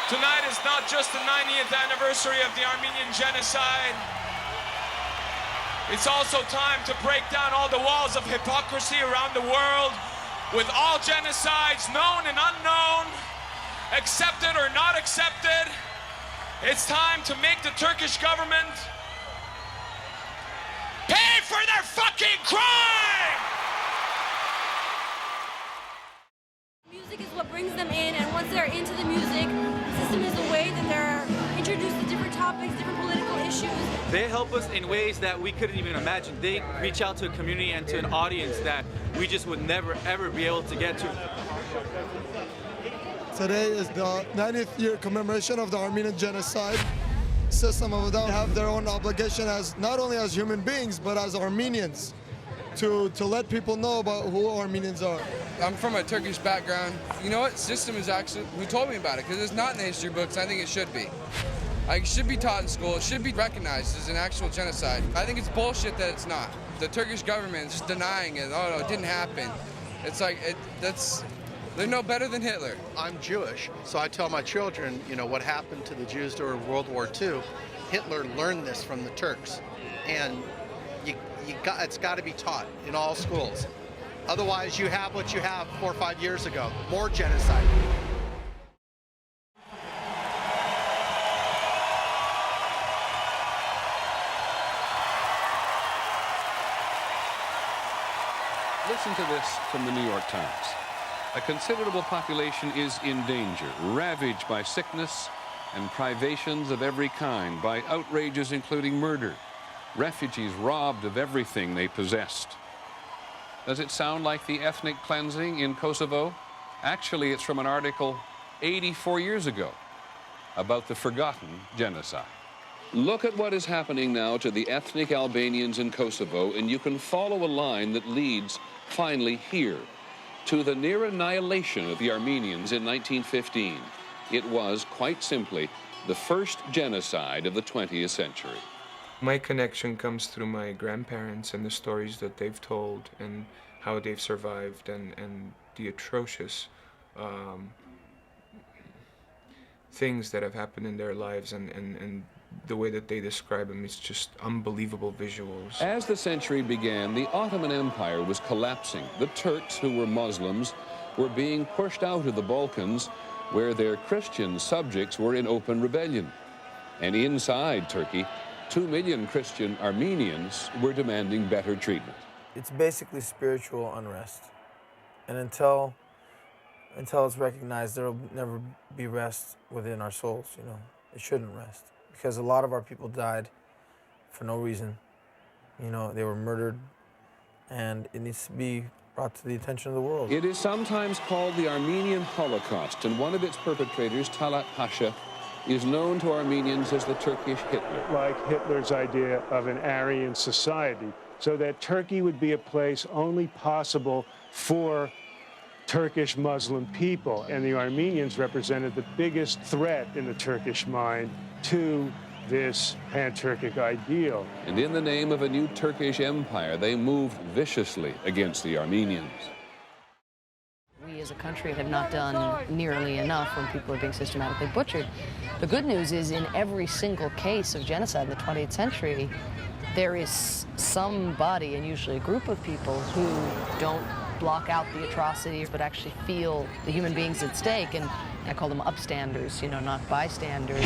Tonight is not just the 90th anniversary of the Armenian genocide. It's also time to break down all the walls of hypocrisy around the world with all genocides, known and unknown, accepted or not accepted. It's time to make the Turkish government pay for their fucking crime! Music is what brings them in, and once they're into the music, the system is a way that they're introduced to different topics, different political issues. They help us in ways that we couldn't even imagine. They reach out to a community and to an audience that we just would never, ever be able to get to. Today is the 90th year commemoration of the Armenian genocide. System of them have their own obligation as not only as human beings, but as Armenians to let people know about who Armenians are. I'm from a Turkish background. You know what? System is actually, who told me about it, because it's not in the history books. I think it should be. Like, it should be taught in school. It should be recognized as an actual genocide. I think it's bullshit that it's not. The Turkish government is just denying it. Oh, no, it didn't happen. It's like, they're no better than Hitler. I'm Jewish, so I tell my children, you know, what happened to the Jews during World War II. Hitler learned this from the Turks, and it's got to be taught in all schools. Otherwise, you have what you have 4 or 5 years ago, more genocide. Listen to this from the New York Times. A considerable population is in danger, ravaged by sickness and privations of every kind, by outrages including murder, refugees robbed of everything they possessed. Does it sound like the ethnic cleansing in Kosovo? Actually, it's from an article 84 years ago about the forgotten genocide. Look at what is happening now to the ethnic Albanians in Kosovo, and you can follow a line that leads finally here, to the near annihilation of the Armenians in 1915. It was, quite simply, the first genocide of the 20th century. My connection comes through my grandparents and the stories that they've told and how they've survived and the atrocious things that have happened in their lives and the way that they describe them is just unbelievable visuals. As the century began, the Ottoman Empire was collapsing. The Turks, who were Muslims, were being pushed out of the Balkans, where their Christian subjects were in open rebellion. And inside Turkey, 2 million Christian Armenians were demanding better treatment. It's basically spiritual unrest. And until it's recognized, there will never be rest within our souls, you know. It shouldn't rest. Because a lot of our people died for no reason. You know, they were murdered, and it needs to be brought to the attention of the world. It is sometimes called the Armenian Holocaust, and one of its perpetrators, Talat Pasha, is known to Armenians as the Turkish Hitler. Like Hitler's idea of an Aryan society, so that Turkey would be a place only possible for Turkish Muslim people, and the Armenians represented the biggest threat in the Turkish mind to this pan-Turkic ideal. And in the name of a new Turkish empire, they moved viciously against the Armenians. We as a country have not done nearly enough when people are being systematically butchered. The good news is in every single case of genocide in the 20th century, there is somebody, and usually a group of people, who don't block out the atrocities, but actually feel the human beings at stake. And I call them upstanders, you know, not bystanders.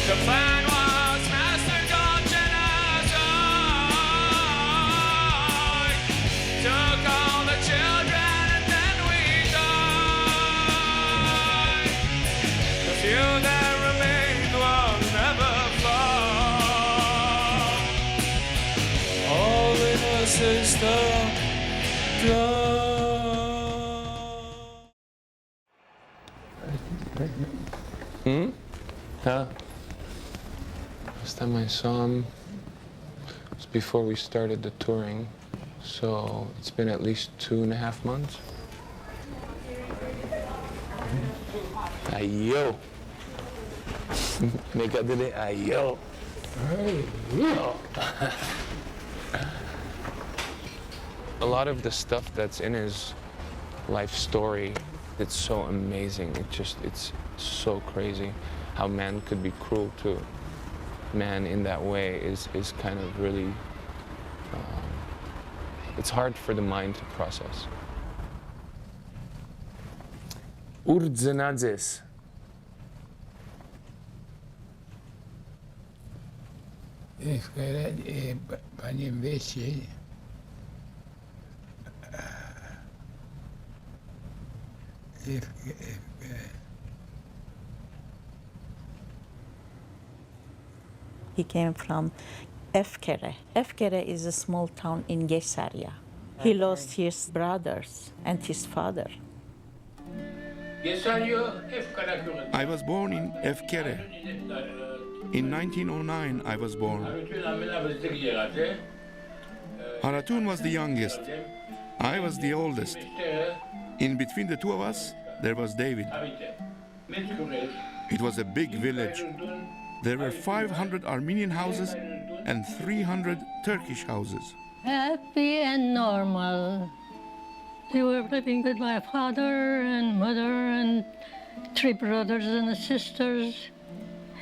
The plan was mastered on genocide. Took all the children and then we died. The few that remained will never fall. All innocent stuff. Huh? Last time I saw him was before we started the touring, so it's been at least 2.5 months. Ayo. Make up today. Ayo. Ayo. A lot of the stuff that's in his life story It's so amazing. It's so crazy how man could be cruel to man in that way is kind of really, it's hard for the mind to process. Urdzenadzes. Panie wiecie, he came from Efkere. Efkere is a small town in Gesaria. He lost his brothers and his father. I was born in Efkere. In 1909, I was born. Haratun was the youngest. I was the oldest. In between the two of us, there was David. It was a big village. There were 500 Armenian houses and 300 Turkish houses. Happy and normal. They were living with my father and mother and 3 brothers and sisters.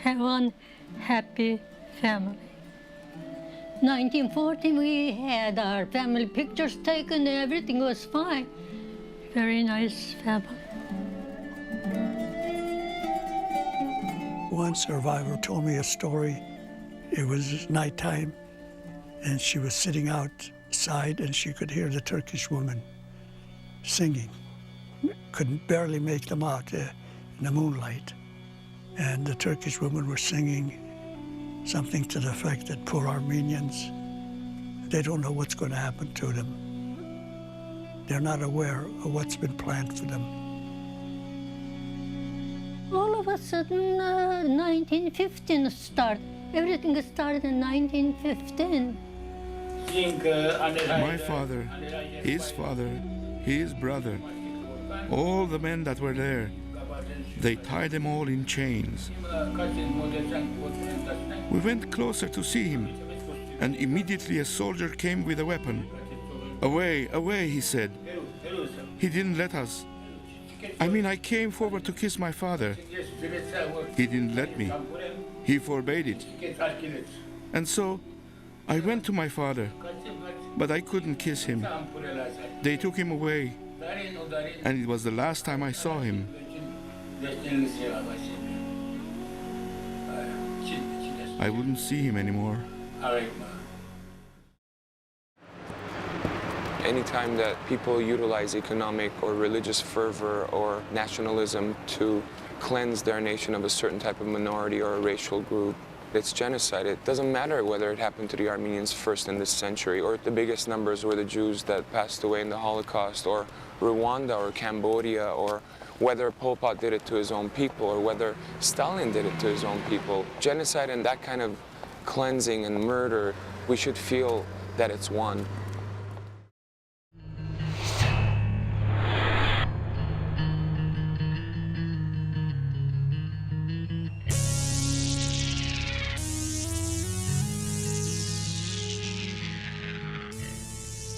Have one happy family. 1940, we had our family pictures taken. Everything was fine. Very nice family. One survivor told me a story. It was nighttime, and she was sitting outside, and she could hear the Turkish woman singing. Couldn't barely make them out in the moonlight. And the Turkish women were singing something to the effect that poor Armenians, they don't know what's going to happen to them. They're not aware of what's been planned for them. All of a sudden, 1915 started. Everything started in 1915. My father, his brother, all the men that were there, they tied them all in chains. We went closer to see him, and immediately a soldier came with a weapon. Away, away, he said. He didn't let us. I came forward to kiss my father. He didn't let me. He forbade it. And so I went to my father, but I couldn't kiss him. They took him away, and it was the last time I saw him. I wouldn't see him anymore. Anytime that people utilize economic or religious fervor or nationalism to cleanse their nation of a certain type of minority or a racial group, it's genocide. It doesn't matter whether it happened to the Armenians first in this century, or the biggest numbers were the Jews that passed away in the Holocaust, or Rwanda or Cambodia, or whether Pol Pot did it to his own people, or whether Stalin did it to his own people. Genocide and that kind of cleansing and murder, we should feel that it's one.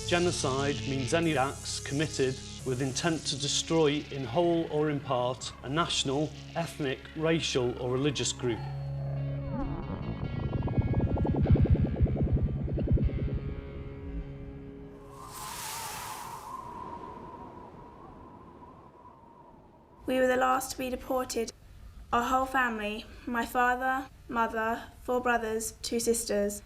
Genocide means any acts committed with intent to destroy in whole or in part a national, ethnic, racial or religious group. We were the last to be deported. Our whole family, my father, mother, 4 brothers, 2 sisters.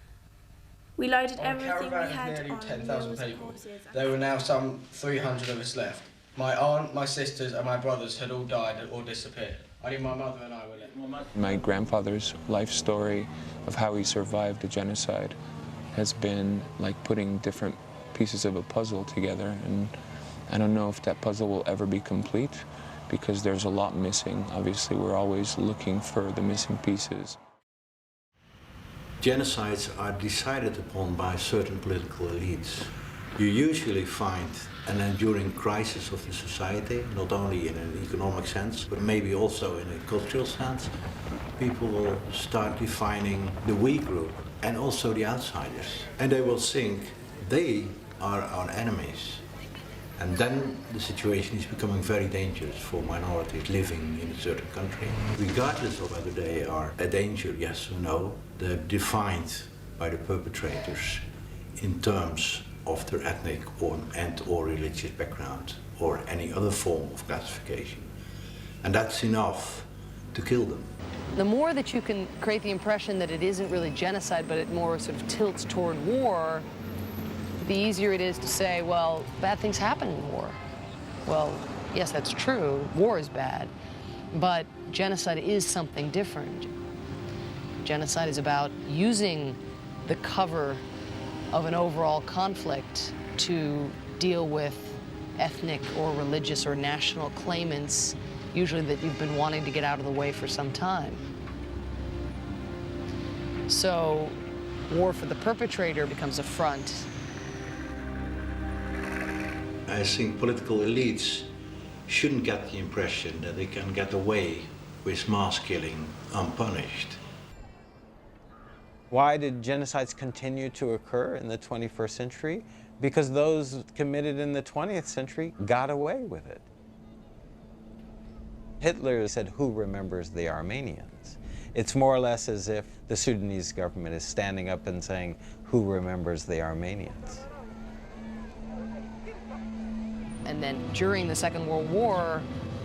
We loaded everything we had nearly on 10,000 people. horses. There were now some 300 of us left. My aunt, my sisters and my brothers had all died or disappeared. Only my mother and I were left. My grandfather's life story of how he survived the genocide has been like putting different pieces of a puzzle together, and I don't know if that puzzle will ever be complete because there's a lot missing. Obviously, we're always looking for the missing pieces. Genocides are decided upon by certain political elites. You usually find an enduring crisis of the society, not only in an economic sense, but maybe also in a cultural sense. People will start defining the we group and also the outsiders. And they will think they are our enemies. And then the situation is becoming very dangerous for minorities living in a certain country. Regardless of whether they are a danger, yes or no, they're defined by the perpetrators in terms of their ethnic or religious background or any other form of classification. And that's enough to kill them. The more that you can create the impression that it isn't really genocide, but it more sort of tilts toward war, the easier it is to say, well, bad things happen in war. Well, yes, that's true. War is bad. But genocide is something different. Genocide is about using the cover of an overall conflict to deal with ethnic or religious or national claimants, usually that you've been wanting to get out of the way for some time. So war for the perpetrator becomes a front. I think political elites shouldn't get the impression that they can get away with mass killing unpunished. Why did genocides continue to occur in the 21st century? Because those committed in the 20th century got away with it. Hitler said, "Who remembers the Armenians?" It's more or less as if the Sudanese government is standing up and saying, "Who remembers the Armenians?" And then during the Second World War,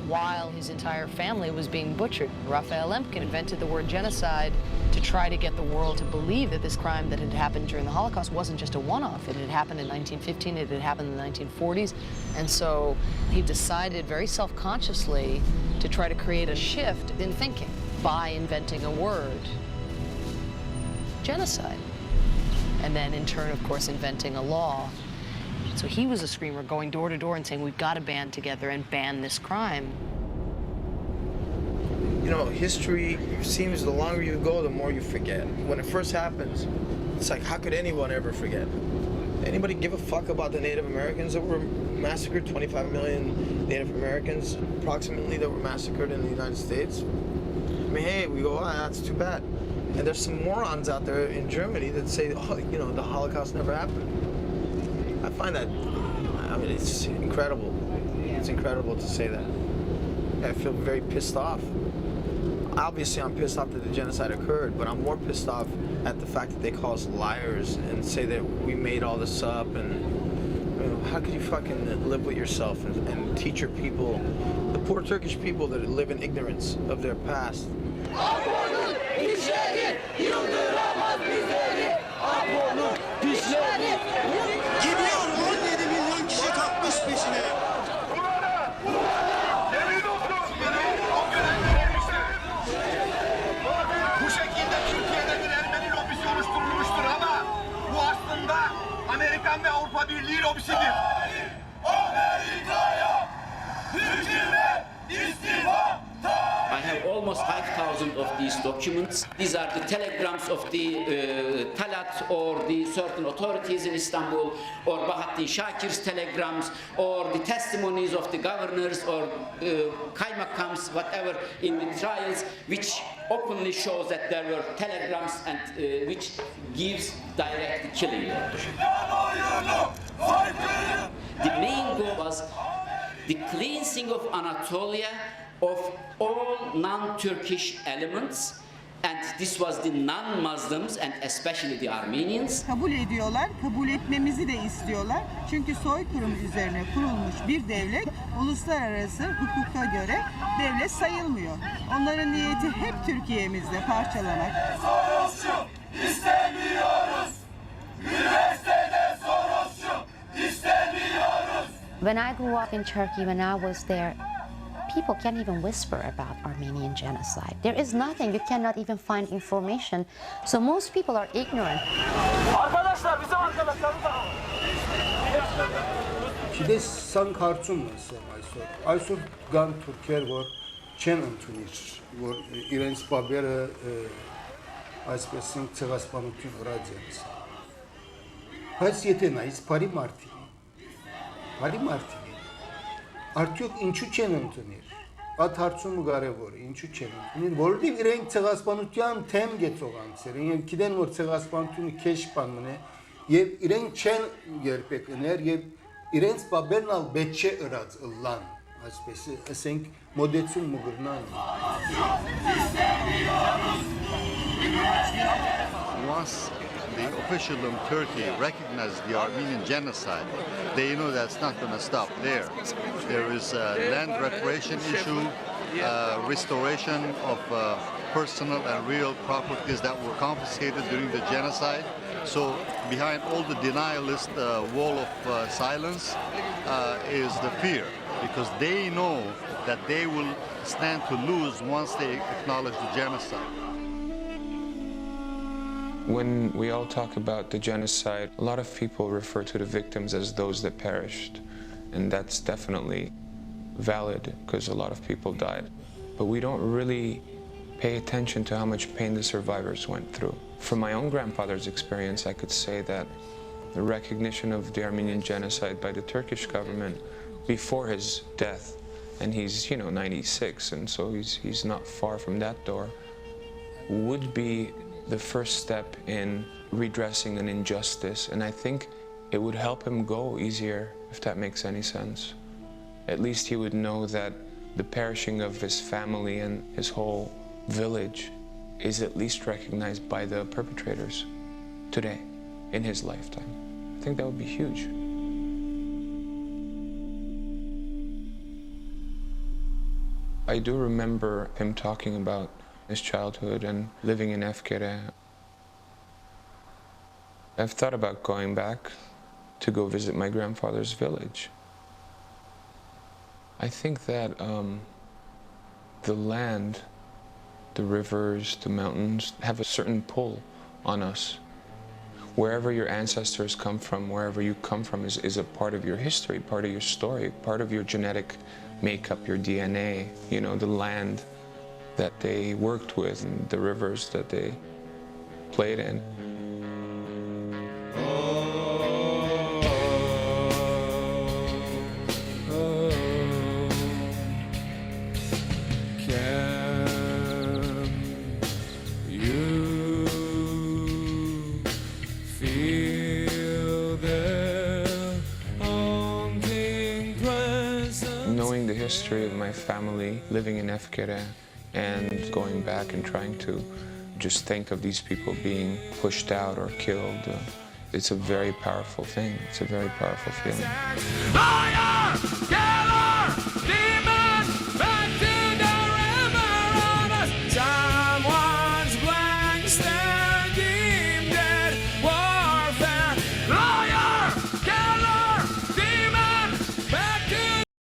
while his entire family was being butchered, Raphael Lemkin invented the word genocide to try to get the world to believe that this crime that had happened during the Holocaust wasn't just a one-off. It had happened in 1915, it had happened in the 1940s, and so he decided very self-consciously to try to create a shift in thinking by inventing a word, genocide, and then in turn, of course, inventing a law. So he was a screamer going door to door and saying, we've got to band together and ban this crime. You know, history seems the longer you go, the more you forget. When it first happens, it's like, how could anyone ever forget? Anybody give a fuck about the Native Americans that were massacred? 25 million Native Americans, approximately, that were massacred in the United States. I mean, hey, we go, oh, that's too bad. And there's some morons out there in Germany that say, oh, you know, the Holocaust never happened. I find that, I mean, it's incredible. It's incredible to say that. I feel very pissed off. Obviously, I'm pissed off that the genocide occurred, but I'm more pissed off at the fact that they call us liars and say that we made all this up. And you know, how could you fucking live with yourself and teach your people, the poor Turkish people that live in ignorance of their past? Amerikan ve Avrupa Birliği lobisidir. Amerika'ya hükümet istifa! I have almost 5,000 of these documents. These are the telegrams of the Talat or the certain authorities in Istanbul, or Bahattin Shakir's telegrams, or the testimonies of the governors or kaymakams, whatever, in the trials, which openly shows that there were telegrams and which gives direct killing order. The main goal was the cleansing of Anatolia of all non-Turkish elements, and this was the non-Muslims and especially the Armenians. Kabul ediyorlar, kabul etmemizi de istiyorlar. Çünkü soykırım üzerine kurulmuş bir devlet, uluslararası hukuka göre devlet sayılmıyor. Onların niyeti hep Türkiye'mizde parçalamak. Sorosçu istemiyoruz. Üniversitede Sorosçu istemiyoruz. When I grew up in Turkey, when I was there, people can't even whisper about Armenian genocide. There is nothing. You cannot even find information. So most people are ignorant. Arkadaşlar, bizim arkadaşlarımız. Today, some cartoon I saw gun Turkiye war, Chen Antunis, war Irens Babera, Aspesing Tsegaspanutin Radzens. Haysiyete nais Pari Marti. Pari Marti. Արդյոք ինչու չեն ընդունիր, այդ հարցումը կարևոր է, ինչու չեն ընդունիր, որովհետև իրենք ցեղասպանության թեմ գեցողանցեր են, եւ գիտեն որ ցեղասպանությունը քեշ բան մնե, եւ իրենք չեն երբեք ուներ եւ իրենց բաբերնալ բեչե ըրած ըլլան, այսպես ասենք մոդեցում մգրնան։ Once the official in Turkey recognized the Armenian genocide, they know that's not going to stop there. There is a land reparation issue, restoration of personal and real properties that were confiscated during the genocide. So behind all the denialist wall of silence is the fear, because they know that they will stand to lose once they acknowledge the genocide. When we all talk about the genocide, a lot of people refer to the victims as those that perished. And that's definitely valid, because a lot of people died. But we don't really pay attention to how much pain the survivors went through. From my own grandfather's experience, I could say that the recognition of the Armenian genocide by the Turkish government before his death, and he's, 96, and so he's not far from that door, would be the first step in redressing an injustice. And I think it would help him go easier, if that makes any sense. At least he would know that the perishing of his family and his whole village is at least recognized by the perpetrators today, in his lifetime. I think that would be huge. I do remember him talking about his childhood and living in Efkere. I've thought about going back to go visit my grandfather's village. I think that the land, the rivers, the mountains have a certain pull on us. Wherever your ancestors come from, wherever you come from is a part of your history, part of your story, part of your genetic makeup, your DNA, the land that they worked with and the rivers that they played in. Knowing the history of my family, living in Efkere, and going back and trying to just think of these people being pushed out or killed, it's a very powerful thing. It's a very powerful feeling.